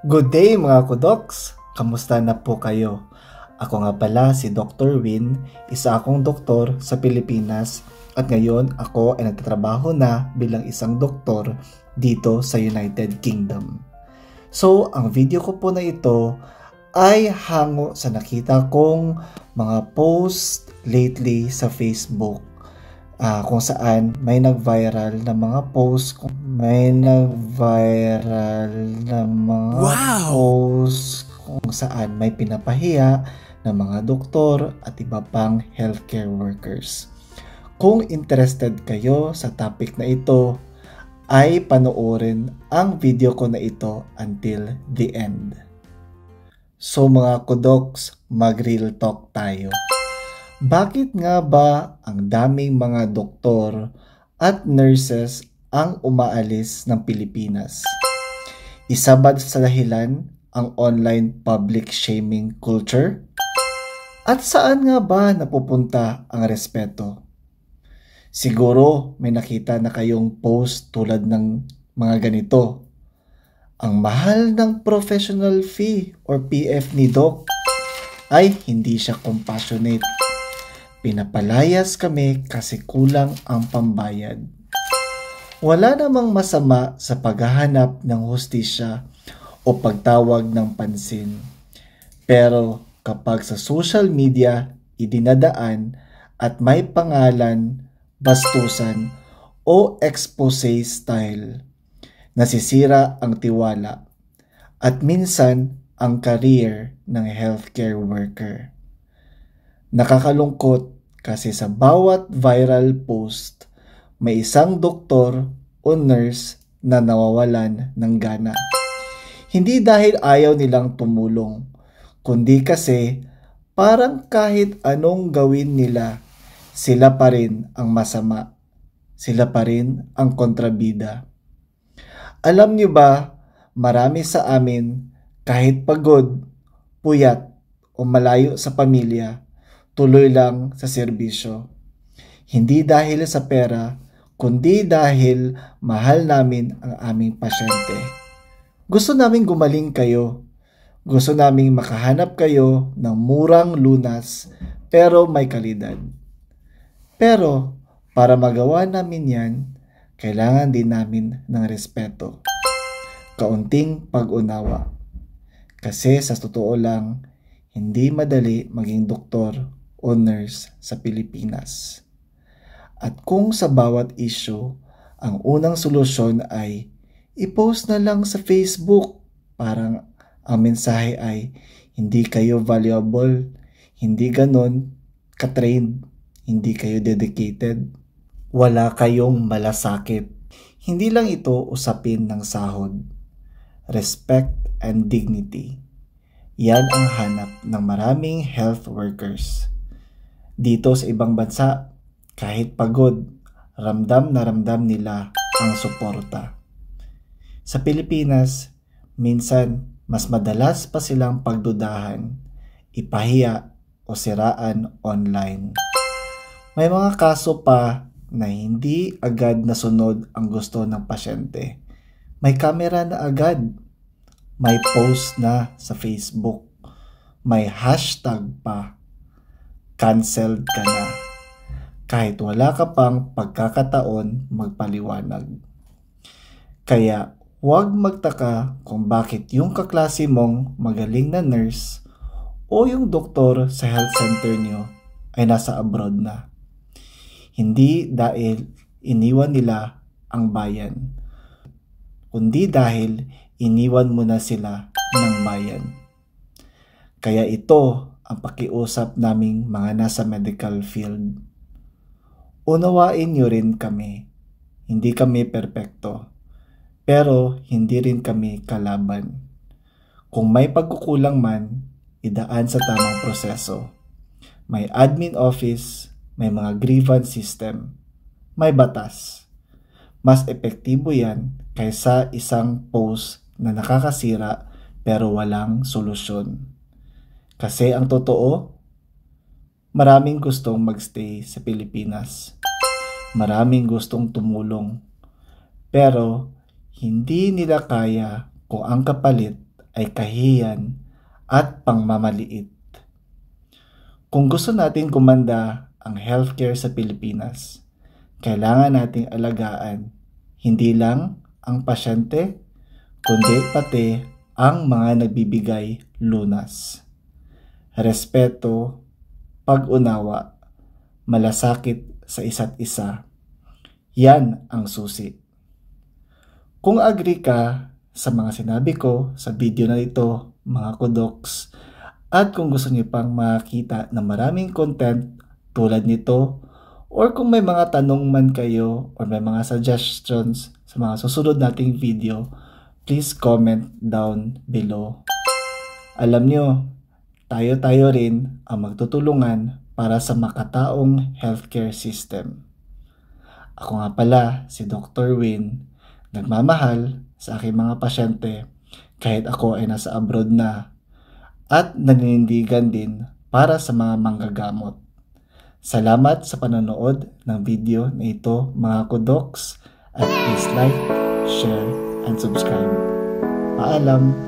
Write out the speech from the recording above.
Good day mga kudoks! Kamusta na po kayo? Ako nga pala si Dr. Win, isa akong doktor sa Pilipinas at ngayon ako ay nagtatrabaho na bilang isang doktor dito sa United Kingdom. So, ang video ko po na ito ay hango sa nakita kong mga post lately sa Facebook kung saan may nag-viral na mga post, kung saan may pinapahiya ng mga doktor at iba pang healthcare workers. Kung interested kayo sa topic na ito, ay panoorin ang video ko na ito until the end. So mga kudoks, mag-real talk tayo. Bakit nga ba ang daming mga doktor at nurses ang umaalis ng Pilipinas? Isa ba sa dahilan ang online public shaming culture? At saan nga ba napupunta ang respeto? Siguro may nakita na kayong post tulad ng mga ganito. Ang mahal ng professional fee or PF ni Doc ay hindi siya compassionate. Pinapalayas kami kasi kulang ang pambayad. Wala namang masama sa paghahanap ng hustisya o pagtawag ng pansin. Pero kapag sa social media idinadaan at may pangalan, bastusan o expose style, nasisira ang tiwala at minsan ang career ng healthcare worker. Nakakalungkot kasi sa bawat viral post, may isang doktor o nurse na nawawalan ng gana. Hindi dahil ayaw nilang tumulong, kundi kasi parang kahit anong gawin nila, sila pa rin ang masama. Sila pa rin ang kontrabida. Alam niyo ba, marami sa amin kahit pagod, puyat o malayo sa pamilya, tuloy lang sa serbisyo. Hindi dahil sa pera, kundi dahil mahal namin ang aming pasyente. Gusto naming gumaling kayo. Gusto naming makahanap kayo ng murang lunas pero may kalidad. Pero para magawa namin yan, kailangan din namin ng respeto. Kaunting pag-unawa. Kasi sa totoo lang, hindi madali maging doktor o nurse sa Pilipinas. At kung sa bawat issue, ang unang solusyon ay i-post na lang sa Facebook. Parang ang mensahe ay hindi kayo valuable, hindi ganon ka-trained, hindi kayo dedicated, wala kayong malasakit. Hindi lang ito usapin ng sahod. Respect and dignity. Yan ang hanap ng maraming health workers. Dito sa ibang bansa, kahit pagod, ramdam na ramdam nila ang suporta. Sa Pilipinas, minsan mas madalas pa silang pagdudahan, ipahiya o siraan online. May mga kaso pa na hindi agad nasunod ang gusto ng pasyente. May kamera na agad, may post na sa Facebook, may hashtag pa. Cancelled ka na. Kahit wala ka pang pagkakataon magpaliwanag. Kaya huwag magtaka kung bakit yung kaklase mong magaling na nurse o yung doktor sa health center nyo ay nasa abroad na. Hindi dahil iniwan nila ang bayan, kundi dahil iniwan mo na sila ng bayan. Kaya ito ang pakiusap naming mga nasa medical field. Unawain nyo rin kami. Hindi kami perpekto, pero hindi rin kami kalaban. Kung may pagkukulang man, idaan sa tamang proseso. May admin office, may mga grievance system, may batas. Mas epektibo yan kaysa isang post na nakakasira pero walang solusyon. Kasi ang totoo, maraming gustong magstay sa Pilipinas. Maraming gustong tumulong. Pero hindi nila kaya kung ang kapalit ay kahihiyan at pangmamaliit. Kung gusto natin gumanda ang healthcare sa Pilipinas, kailangan nating alagaan hindi lang ang pasyente, kundi pati ang mga nagbibigay lunas. Respeto, pag-unawa, malasakit sa isa't isa. Yan ang susi. Kung agree ka sa mga sinabi ko sa video na ito, mga kudoks, at kung gusto niyo pang makita na maraming content tulad nito, or kung may mga tanong man kayo or may mga suggestions sa mga susunod nating video, please comment down below. Alam nyo, tayo-tayo rin ang magtutulungan para sa makataong healthcare system. Ako nga pala si Dr. Win, nagmamahal sa aking mga pasyente kahit ako ay nasa abroad na, at naninindigan din para sa mga manggagamot. Salamat sa panonood ng video na ito, mga kudoks, at please like, share, and subscribe. Paalam!